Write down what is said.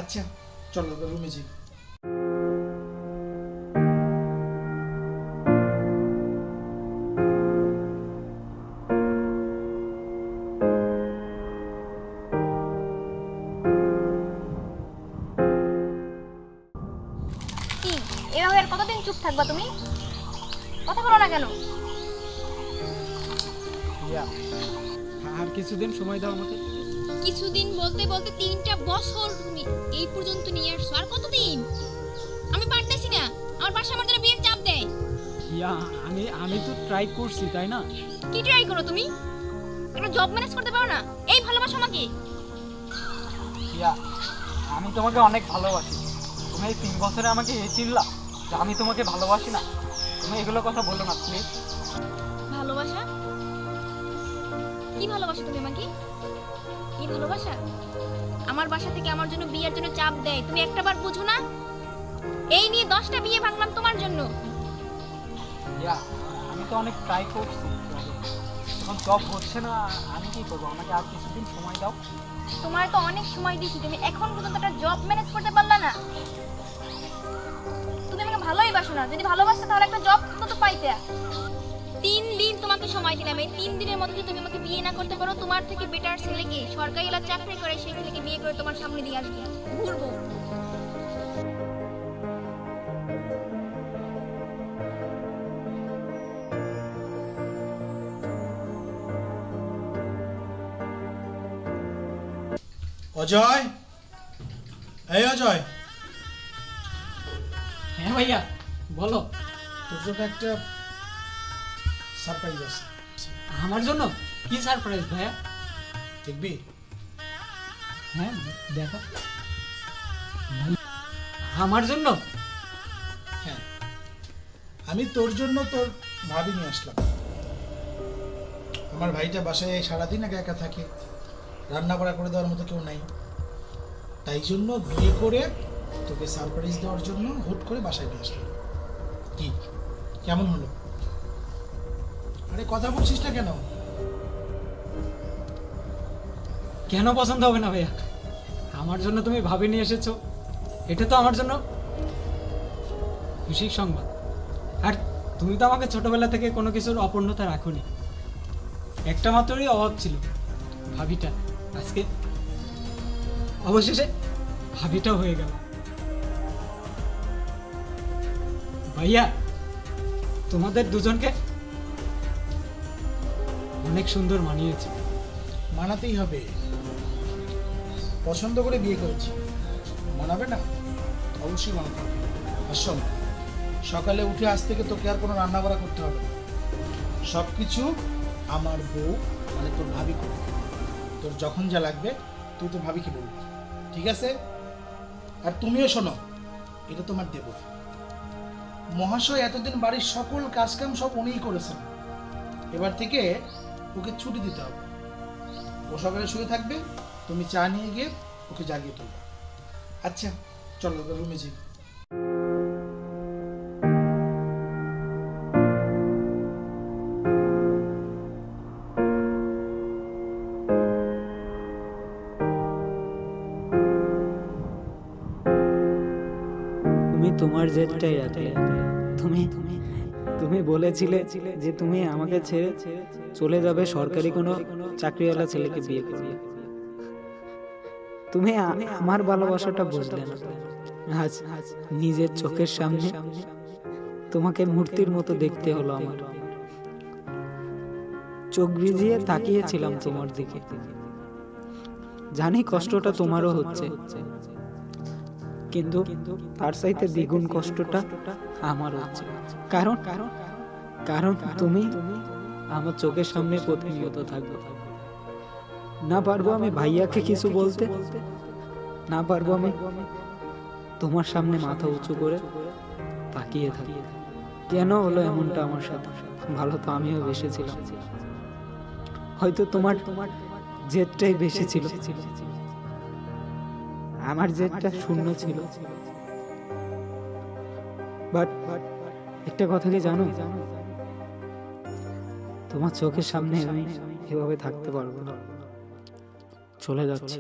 আচ্ছা চলো রুমে যাই। কি এভাবে আর কতদিন চুপ থাকবা তুমি? কথা বলো না কেন? আর কিছুদিন সময় দাও আমাকে। কিছুদিন বলতে বলতে 3টা বছর তুমি এই পর্যন্ত নিয়ে আসছো, আর কতদিন? আমি পারতেছি না, আমার বাসা আমার দ্বারা বিয়ের চাপ দেয়। ইয়া আমি তো ট্রাই করছি, তাই না? কি ট্রাই করো তুমি? একটা জব ম্যানেজ করতে পারো না? এই ভালোবাসো আমাকে? ইয়া আমি তোমাকে অনেক ভালোবাসি। তুমি এই 3 বছরে আমাকে এই চিল্লা যে আমি তোমাকে ভালোবাসি না। তুমি এগুলো কথা বলো না প্লিজ। ভালোবাসা? কি ভালোবাসো তুমি আমাকে? কি ভালোবাসা? আমার বাসা থেকে আমার জন্য বিয়ের জন্য চাপ দেয়, তুমি একটাবার বুঝো না? এই নিয়ে 10টা বিয়ে ভাঙলাম তোমার জন্য। ইয়া আমি তো অনেক ট্রাই করছি, এখন জব হচ্ছে না। আমি কি করবো? আমাকে আর কিছুদিন সময় দাও। তোমার তো অনেক সময় দিয়েছি, তুমি এখন পর্যন্ত একটা জব ম্যানেজ করতে পারলা না। তুমি আমাকে ভালোই বাসো না, যদি ভালোবাসতে তাহলে একটা জব তো পাইতে। 3 দিন তোমাকে সময় দিলাম, এই 3 দিনের মধ্যে যদি তুমি আমাকে বিয়ে না করতে পারো, তোমার থেকে বেটার ছেলেকে সরকারি এলাকায় চাকরি করে সেই ছেলেকে বিয়ে করে তোমার সামনে দিয়ে আসবো, ঘুরবো। অজয়, এই অজয়, হ্যাঁ ভাইয়া বলো। তোর জন্য একটা সারপ্রাইজ আছে। আমার জন্য কি সারপ্রাইজ ভাইয়া? দেখবি? হ্যাঁ দেখো। আমার জন্য? হ্যাঁ, আমি তোর জন্য তোর ভাবি নিয়ে আসলাম। আমার ভাইটা বাসায় সারাদিন একা একা থাকে, রান্না বাড়া করে দেওয়ার মতো কেউ নাই। তাই জন্য বিয়ে করে তোকে সারপ্রাইজ দেওয়ার জন্য হুট করে বাসায় নিয়ে আসলাম। কি কেমন হলো? আরে কথা বলছিস না কেন? কেন পছন্দ হবে না ভাইয়া? আমার জন্য তুমি ভাবি নিয়ে এসেছো, এটা তো আমার জন্য খুশির সংবাদ। আর তুমি তো আমাকে ছোটবেলা থেকে কোনো কিছুর অপূর্ণতা রাখোনি। একটা মাত্রই অভাব ছিল, ভাবিটা। আজকে অবশেষে ভাবিটাও হয়ে গেল। ভাইয়া তোমাদের দুজনকে অনেক সুন্দর মানিয়েছে। মানাতেই হবে, পছন্দ করে বিয়ে করেছি, মানাবে না? অবশ্যই মানাতে হবে। আর শোন, সকালে উঠে আজ থেকে তোকে আর কোনো রান্না বাড়া করতে হবে না। সব কিছু আমার বউ মানে তোর ভাবি করবে। তোর যখন যা লাগবে তুই তো ভাবিকে বলবি, ঠিক আছে? আর তুমিও শোনো, এটা তোমার দেবর মহাশয়, এতদিন বাড়ির সকল কাজকাম সব উনিই করেছেন। এবার থেকে ওকে ছুটি দিতে হবে। ও সকালে শুয়ে থাকবে, তুমি চা নিয়ে গিয়ে ওকে জাগিয়ে তুলবে। আচ্ছা চলো রুমে যাই। তুমি তোমার জেদটাই রাখলে। তুমি তুমি বলেছিলে যে তুমি আমাকে ছেড়ে চলে যাবে সরকারি কোনো চাকরিওয়ালা ছেলেকে বিয়ে করবে। তুমি আমার ভালোবাসাটা বুঝলে না। আজ নিজের চোখের সামনে তোমাকে মূর্তির মতো দেখতে হলো আমার। চোখ ভিজিয়ে তাকিয়েছিলাম তোমার দিকে। জানি কষ্টটা তোমারও হচ্ছে, কিন্তু তার চাইতে দ্বিগুণ কষ্টটা আমার হচ্ছে। কারণ কারণ তুমি আমার চোখের সামনে প্রতিনিয়ত থাকবে। না পারবো আমি ভাইয়াকে কিছু বলতে, না পারবো আমি তোমার সামনে মাথা উঁচু করে তাকিয়ে থাকি। কেন হলো এমনটা আমার সাথে? ভালো তো আমিও বেসেছিলাম। হয়তো তোমার জেদটাই বেশি ছিল, আমার জেদটা শূন্য ছিল। বাট একটা কথা কি জানো? তোমার চোখের সামনে আমি এভাবে থাকতে পারবো না। চলে যাচ্ছি।